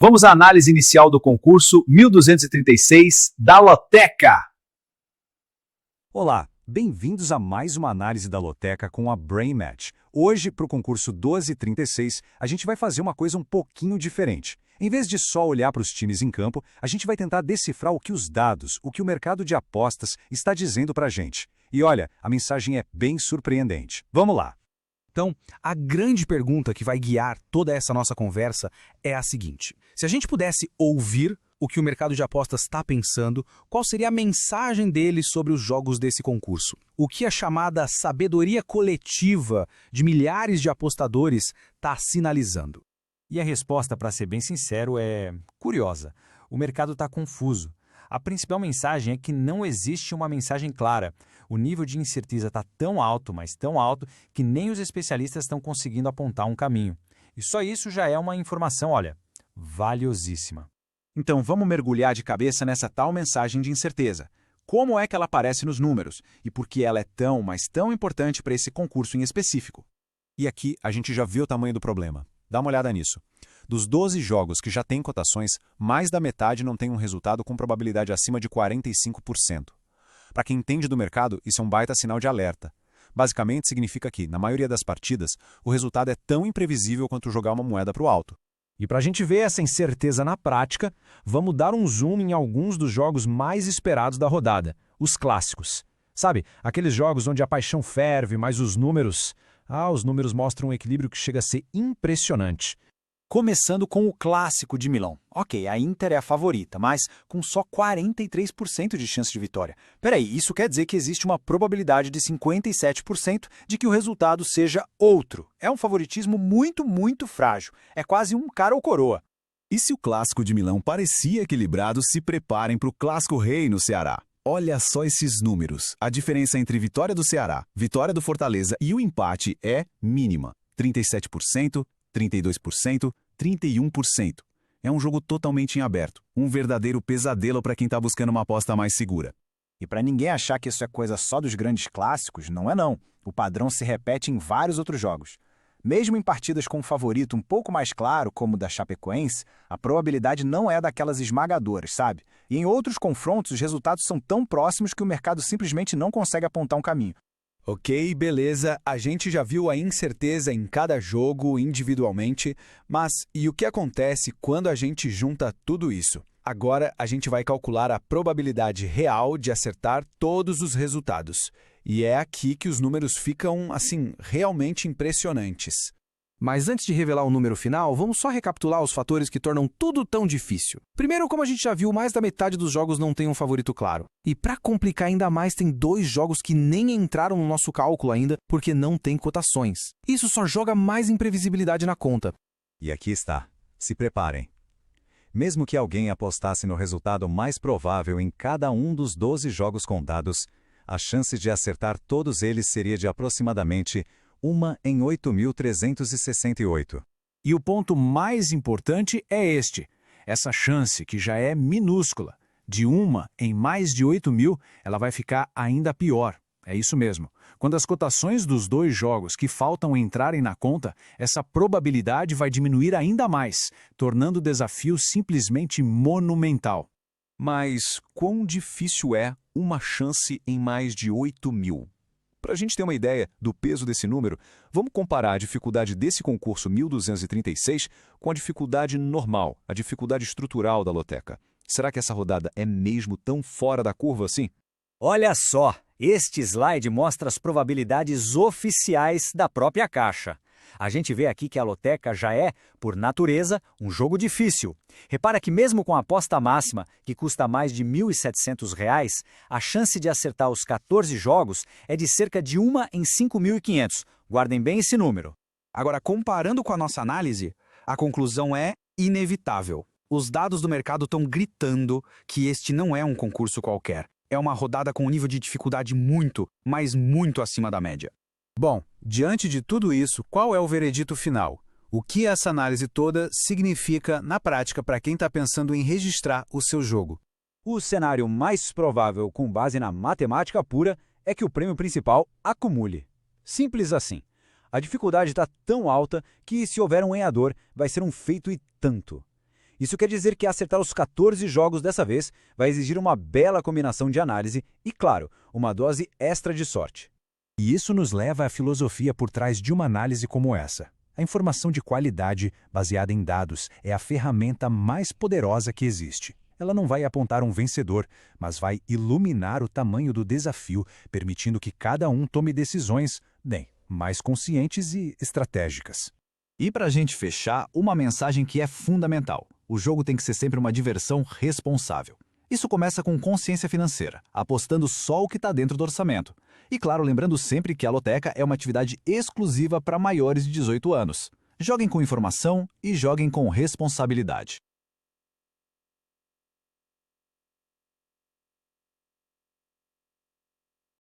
Vamos à análise inicial do concurso 1236 da Loteca. Olá, bem-vindos a mais uma análise da Loteca com a Brain Match. Hoje, para o concurso 1236, a gente vai fazer uma coisa um pouquinho diferente. Em vez de só olhar para os times em campo, a gente vai tentar decifrar o que os dados, o que o mercado de apostas está dizendo para a gente. E olha, a mensagem é bem surpreendente. Vamos lá! Então, a grande pergunta que vai guiar toda essa nossa conversa é a seguinte: se a gente pudesse ouvir o que o mercado de apostas está pensando, qual seria a mensagem deles sobre os jogos desse concurso? O que a chamada sabedoria coletiva de milhares de apostadores está sinalizando? E a resposta, para ser bem sincero, é curiosa. O mercado está confuso. A principal mensagem é que não existe uma mensagem clara. O nível de incerteza está tão alto, mas tão alto, que nem os especialistas estão conseguindo apontar um caminho. E só isso já é uma informação, olha, valiosíssima. Então vamos mergulhar de cabeça nessa tal mensagem de incerteza. Como é que ela aparece nos números? E por que ela é tão, mas tão importante para esse concurso em específico? E aqui a gente já vê o tamanho do problema. Dá uma olhada nisso. Dos 12 jogos que já têm cotações, mais da metade não tem um resultado com probabilidade acima de 45%. Para quem entende do mercado, isso é um baita sinal de alerta. Basicamente significa que, na maioria das partidas, o resultado é tão imprevisível quanto jogar uma moeda para o alto. E para a gente ver essa incerteza na prática, vamos dar um zoom em alguns dos jogos mais esperados da rodada, os clássicos. Sabe, aqueles jogos onde a paixão ferve, mas os números mostram um equilíbrio que chega a ser impressionante. Começando com o clássico de Milão. Ok, a Inter é a favorita, mas com só 43% de chance de vitória. Peraí, isso quer dizer que existe uma probabilidade de 57% de que o resultado seja outro. É um favoritismo muito, muito frágil. É quase um cara ou coroa. E se o clássico de Milão parecia equilibrado, se preparem para o clássico rei no Ceará. Olha só esses números. A diferença entre vitória do Ceará, vitória do Fortaleza e o empate é mínima. 37%, 32%, 31%. É um jogo totalmente em aberto. Um verdadeiro pesadelo para quem está buscando uma aposta mais segura. E para ninguém achar que isso é coisa só dos grandes clássicos, não é não. O padrão se repete em vários outros jogos. Mesmo em partidas com um favorito um pouco mais claro, como o da Chapecoense, a probabilidade não é daquelas esmagadoras, sabe? E em outros confrontos, os resultados são tão próximos que o mercado simplesmente não consegue apontar um caminho. Ok, beleza, a gente já viu a incerteza em cada jogo individualmente, mas e o que acontece quando a gente junta tudo isso? Agora a gente vai calcular a probabilidade real de acertar todos os resultados. E é aqui que os números ficam, assim, realmente impressionantes. Mas antes de revelar o número final, vamos só recapitular os fatores que tornam tudo tão difícil. Primeiro, como a gente já viu, mais da metade dos jogos não tem um favorito claro. E para complicar ainda mais, tem 2 jogos que nem entraram no nosso cálculo ainda porque não tem cotações. Isso só joga mais imprevisibilidade na conta. E aqui está. Se preparem. Mesmo que alguém apostasse no resultado mais provável em cada um dos 12 jogos contados, a chance de acertar todos eles seria de aproximadamente 1 em 8.368. E o ponto mais importante é este. Essa chance, que já é minúscula, de 1 em mais de 8.000, ela vai ficar ainda pior. É isso mesmo. Quando as cotações dos 2 jogos que faltam entrarem na conta, essa probabilidade vai diminuir ainda mais, tornando o desafio simplesmente monumental. Mas quão difícil é uma chance em mais de 8.000? Para a gente ter uma ideia do peso desse número, vamos comparar a dificuldade desse concurso 1236 com a dificuldade normal, a dificuldade estrutural da Loteca. Será que essa rodada é mesmo tão fora da curva assim? Olha só, este slide mostra as probabilidades oficiais da própria Caixa. A gente vê aqui que a Loteca já é, por natureza, um jogo difícil. Repara que mesmo com a aposta máxima, que custa mais de R$ 1.700, a chance de acertar os 14 jogos é de cerca de 1 em 5.500. Guardem bem esse número. Agora, comparando com a nossa análise, a conclusão é inevitável. Os dados do mercado estão gritando que este não é um concurso qualquer. É uma rodada com um nível de dificuldade muito, mas muito acima da média. Bom, diante de tudo isso, qual é o veredito final? O que essa análise toda significa na prática para quem está pensando em registrar o seu jogo? O cenário mais provável, com base na matemática pura, é que o prêmio principal acumule. Simples assim. A dificuldade está tão alta que, se houver um ganhador, vai ser um feito e tanto. Isso quer dizer que acertar os 14 jogos dessa vez vai exigir uma bela combinação de análise e, claro, uma dose extra de sorte. E isso nos leva à filosofia por trás de uma análise como essa. A informação de qualidade, baseada em dados, é a ferramenta mais poderosa que existe. Ela não vai apontar um vencedor, mas vai iluminar o tamanho do desafio, permitindo que cada um tome decisões, mais conscientes e estratégicas. E para a gente fechar, uma mensagem que é fundamental. O jogo tem que ser sempre uma diversão responsável. Isso começa com consciência financeira, apostando só o que está dentro do orçamento. E claro, lembrando sempre que a loteca é uma atividade exclusiva para maiores de 18 anos. Joguem com informação e joguem com responsabilidade.